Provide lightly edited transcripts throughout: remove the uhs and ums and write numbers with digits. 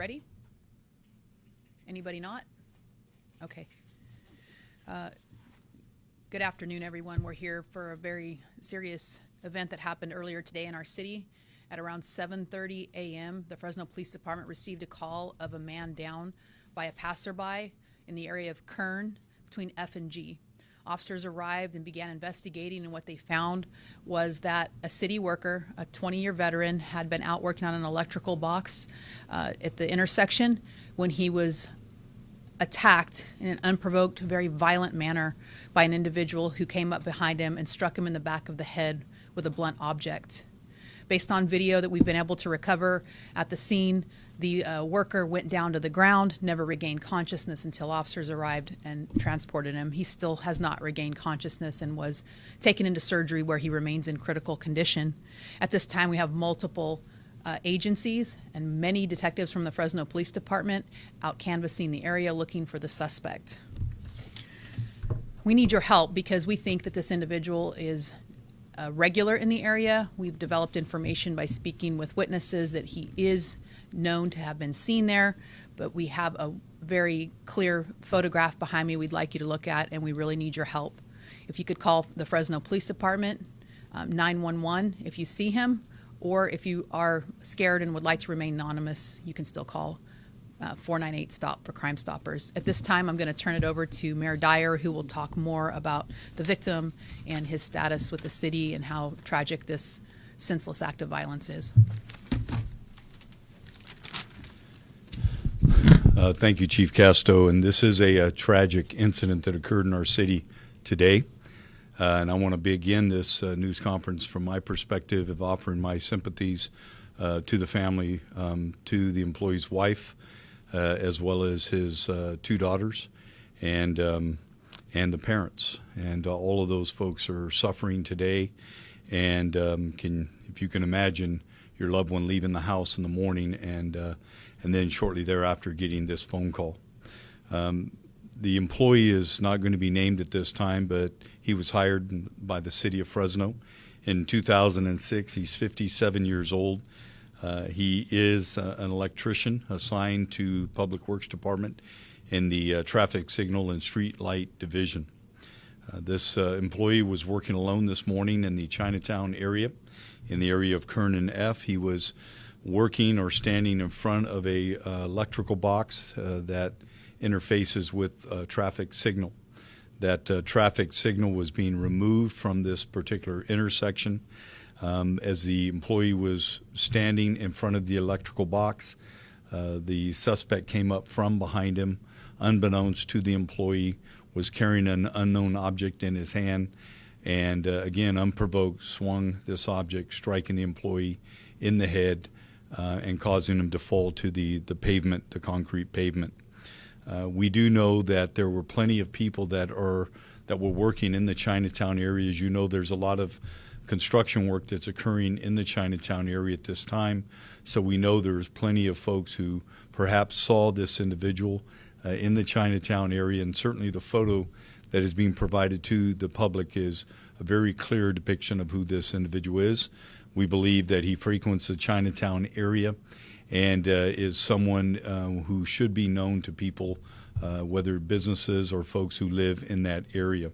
ready? Anybody not? Okay. Good afternoon, everyone. We're here for a very serious event that happened earlier today in our city. At around 7:30 a.m., the Fresno Police Department received a call of a man down by a passerby in the area of Kern between F and G. Officers arrived and began investigating, and what they found was that a city worker, a 20-year veteran, had been out working on an electrical box at the intersection when he was attacked in an unprovoked, very violent manner by an individual who came up behind him and struck him in the back of the head with a blunt object. Based on video that we've been able to recover at the scene, the worker went down to the ground, never regained consciousness until officers arrived and transported him. He still has not regained consciousness and was taken into surgery where he remains in critical condition. At this time, we have multiple agencies and many detectives from the Fresno Police Department out canvassing the area looking for the suspect. We need your help because we think that this individual is regular in the area. We've developed information by speaking with witnesses that he is known to have been seen there, but we have a very clear photograph behind me we'd like you to look at, and we really need your help. If you could call the Fresno Police Department, 911 if you see him, or if you are scared and would like to remain anonymous, you can still call 498-STOP for Crime Stoppers. At this time, I'm going to turn it over to Mayor Dyer, who will talk more about the victim and his status with the city and how tragic this senseless act of violence is. Thank you, Chief Casto. And this is a tragic incident that occurred in our city today. And I want to begin this news conference from my perspective of offering my sympathies to the family, to the employee's wife, as well as his two daughters, and the parents. And all of those folks are suffering today. And if you can imagine your loved one leaving the house in the morning and then shortly thereafter getting this phone call. The employee is not going to be named at this time, but he was hired by the city of Fresno in 2006. He's 57 years old. He is an electrician assigned to Public Works Department in the Traffic Signal and Street Light Division. This employee was working alone this morning in the Chinatown area, in the area of Kern and F. He was working or standing in front of a electrical box that interfaces with traffic signal. That traffic signal was being removed from this particular intersection. As the employee was standing in front of the electrical box, the suspect came up from behind him, unbeknownst to the employee, was carrying an unknown object in his hand, and again, unprovoked, swung this object, striking the employee in the head and causing him to fall to the pavement, the concrete pavement. We do know that there were plenty of people that were working in the Chinatown area. As you know, there's a lot of construction work that's occurring in the Chinatown area at this time. So we know there's plenty of folks who perhaps saw this individual in the Chinatown area, and certainly the photo that is being provided to the public is a very clear depiction of who this individual is. We believe that he frequents the Chinatown area and is someone who should be known to people, whether businesses or folks who live in that area.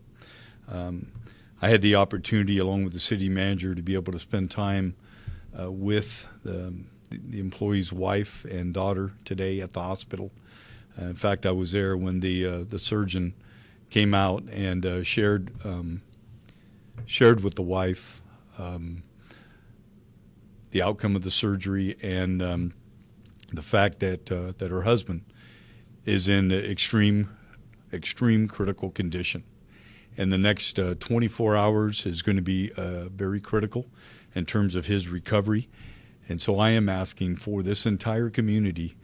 I had the opportunity, along with the city manager, to be able to spend time with the employee's wife and daughter today at the hospital. In fact, I was there when the surgeon came out and shared with the wife the outcome of the surgery and the fact that her husband is in extreme critical condition. And the next 24 hours is going to be very critical in terms of his recovery. And so I am asking for this entire community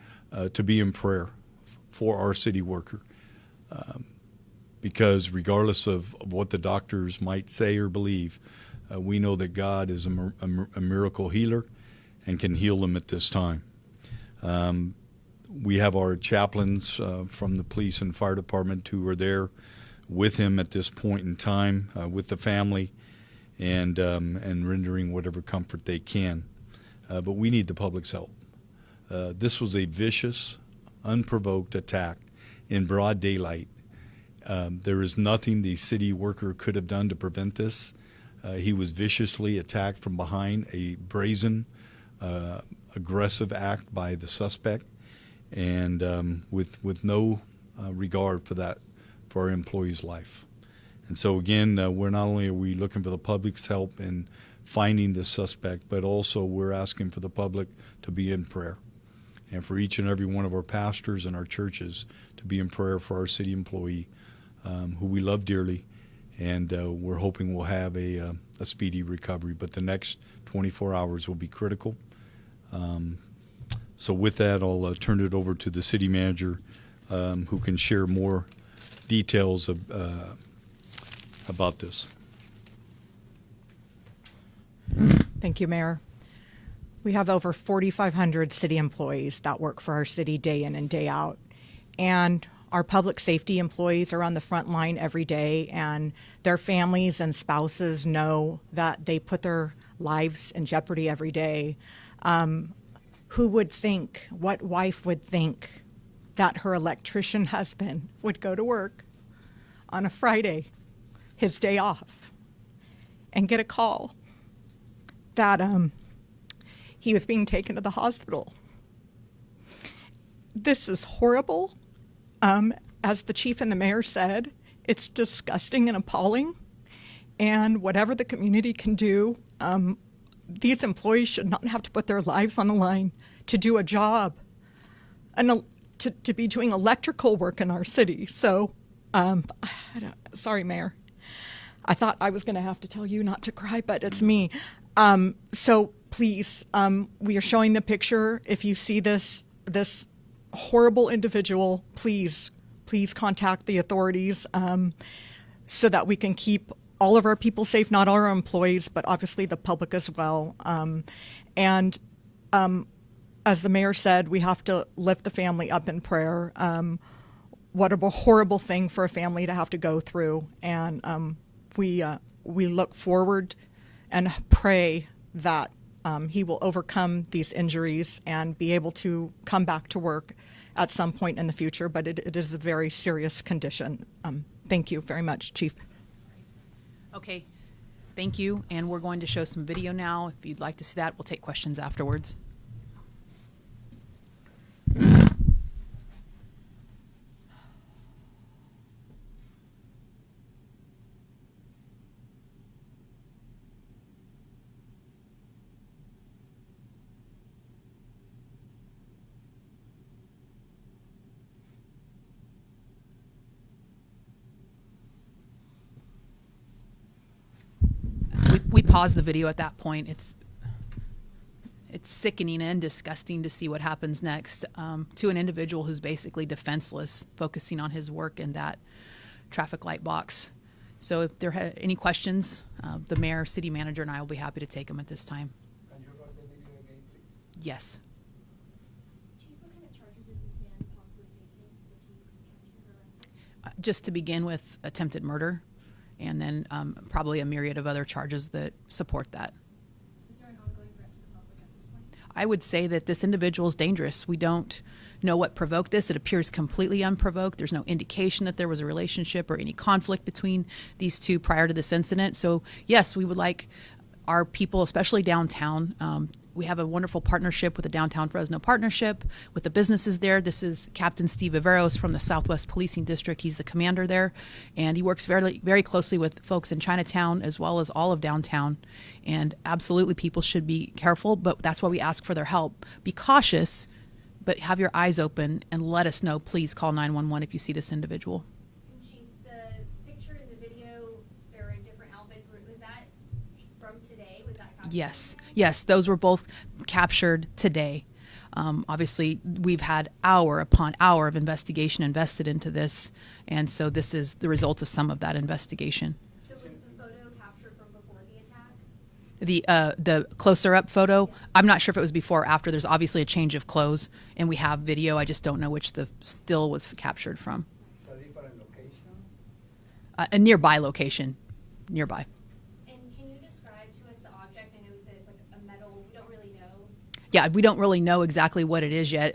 to be in prayer for our city worker. Because regardless of what the doctors might say or believe, we know that God is a miracle healer and can heal them at this time. We have our chaplains from the police and fire department who are there with him at this point in time, with the family, and rendering whatever comfort they can. But we need the public's help. This was a vicious, unprovoked attack in broad daylight. There is nothing the city worker could have done to prevent this. He was viciously attacked from behind, a brazen, aggressive act by the suspect, and with no regard for our employee's life. And so again, we're not only are we looking for the public's help in finding this suspect, but also we're asking for the public to be in prayer, and for each and every one of our pastors and our churches to be in prayer for our city employee, who we love dearly, and we're hoping we'll have a speedy recovery. But the next 24 hours will be critical. So with that, I'll turn it over to the city manager, who can share more details about this. Thank you, Mayor. We have over 4,500 city employees that work for our city day in and day out. And our public safety employees are on the front line every day, and their families and spouses know that they put their lives in jeopardy every day. Who would think, what wife would think that her electrician husband would go to work on a Friday, his day off, and get a call that he was being taken to the hospital? This is horrible. As the chief and the mayor said, it's disgusting and appalling. And whatever the community can do, these employees should not have to put their lives on the line to do a job and to be doing electrical work in our city. So, sorry, Mayor. I thought I was going to have to tell you not to cry, but it's me. So please, we are showing the picture. If you see this horrible individual, please contact the authorities, so that we can keep all of our people safe, not our employees, but obviously the public as well. As the mayor said, we have to lift the family up in prayer. What a horrible thing for a family to have to go through. And we look forward and pray that he will overcome these injuries and be able to come back to work at some point in the future. But it is a very serious condition. Thank you very much, Chief. Okay, thank you. And we're going to show some video now. If you'd like to see that, we'll take questions afterwards. We paused the video at that point. It's sickening and disgusting to see what happens next to an individual who's basically defenseless, focusing on his work in that traffic light box. So if there are any questions, the mayor, city manager, and I will be happy to take them at this time. Can you run the video again, please? Yes. Chief, what kind of charges is this man possibly facing if he's captured or arrested? Just to begin with, attempted murder, and then probably a myriad of other charges that support that. Is there an ongoing threat to the public at this point? I would say that this individual is dangerous. We don't know what provoked this. It appears completely unprovoked. There's no indication that there was a relationship or any conflict between these two prior to this incident. So yes, we would like our people, especially downtown. We have a wonderful partnership with the Downtown Fresno Partnership, with the businesses there. This is Captain Steve Viveros from the Southwest Policing District. He's the commander there, and he works very, very closely with folks in Chinatown as well as all of downtown. And absolutely, people should be careful, but that's why we ask for their help. Be cautious, but have your eyes open and let us know. Please call 911 if you see this individual. And Chief, the picture in the video, there are different outfits. Was that from today? Was that captured Yes, today? yes, those were both captured today. Obviously, we've had hour upon hour of investigation invested into this, and so this is the results of some of that investigation. So was the photo captured from before the attack? The closer up photo, I'm not sure if it was before or after. There's obviously a change of clothes, and we have video. I just don't know which the still was captured from. It's a different location. A nearby location, nearby. And can you describe to us the object? I know you said it's like a metal, we don't really know. Yeah, we don't really know exactly what it is yet.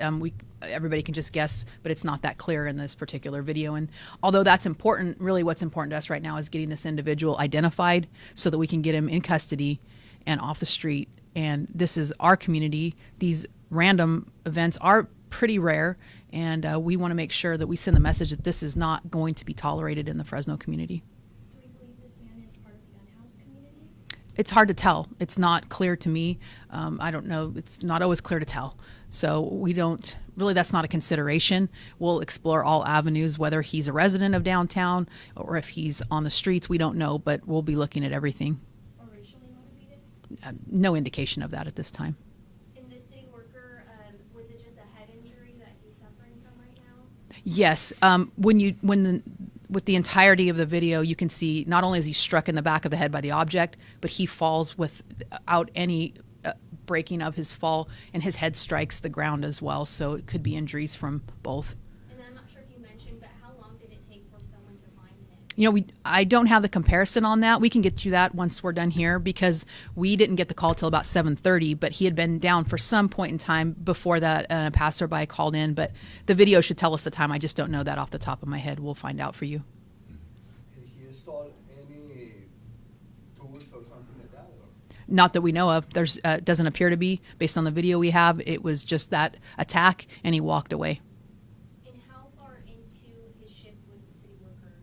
Everybody can just guess, but it's not that clear in this particular video. And although that's important, really what's important to us right now is getting this individual identified so that we can get him in custody and off the street. And this is our community. These random events are pretty rare, and we want to make sure that we send the message that this is not going to be tolerated in the Fresno community. Do we believe this man is part of the unhoused community? It's hard to tell. It's not clear to me. I don't know. It's not always clear to tell. So we don't really, that's not a consideration. We'll explore all avenues, whether he's a resident of downtown or if he's on the streets. We don't know, but we'll be looking at everything. Or racially motivated? No indication of that at this time. And the city worker, was it just a head injury that he's suffering from right now? Yes. With the entirety of the video, you can see not only is he struck in the back of the head by the object, but he falls without any breaking of his fall, and his head strikes the ground as well. So it could be injuries from both. And I'm not sure if you mentioned, but how long did it take for someone to find him? You know, I don't have the comparison on that. We can get you that once we're done here, because we didn't get the call till about 7:30, but he had been down for some point in time before that, and a passerby called in. But the video should tell us the time. I just don't know that off the top of my head. We'll find out for you. He stole any tools or something like that? Or? Not that we know of. There's doesn't appear to be, based on the video we have. It was just that attack, and he walked away. And how far into his shift was the city worker?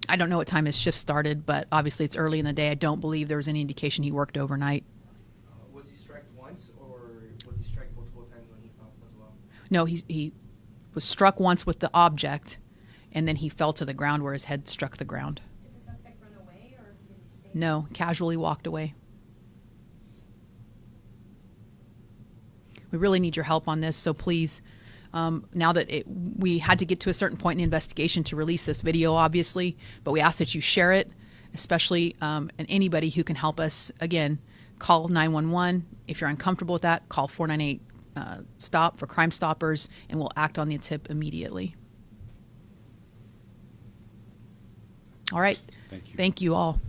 I don't know what time his shift started, but obviously it's early in the day. I don't believe there was any indication he worked overnight. Was he struck once, or was he struck multiple times when he fell as well? No, he was struck once with the object, and then he fell to the ground where his head struck the ground. Did the suspect run away, or did he stay? No, casually walked away. We really need your help on this, so please, now that we had to get to a certain point in the investigation to release this video, obviously, but we ask that you share it, especially, and anybody who can help us. Again, call 911. If you're uncomfortable with that, call 498 STOP for Crime Stoppers, and we'll act on the tip immediately. All right. Thank you. Thank you all.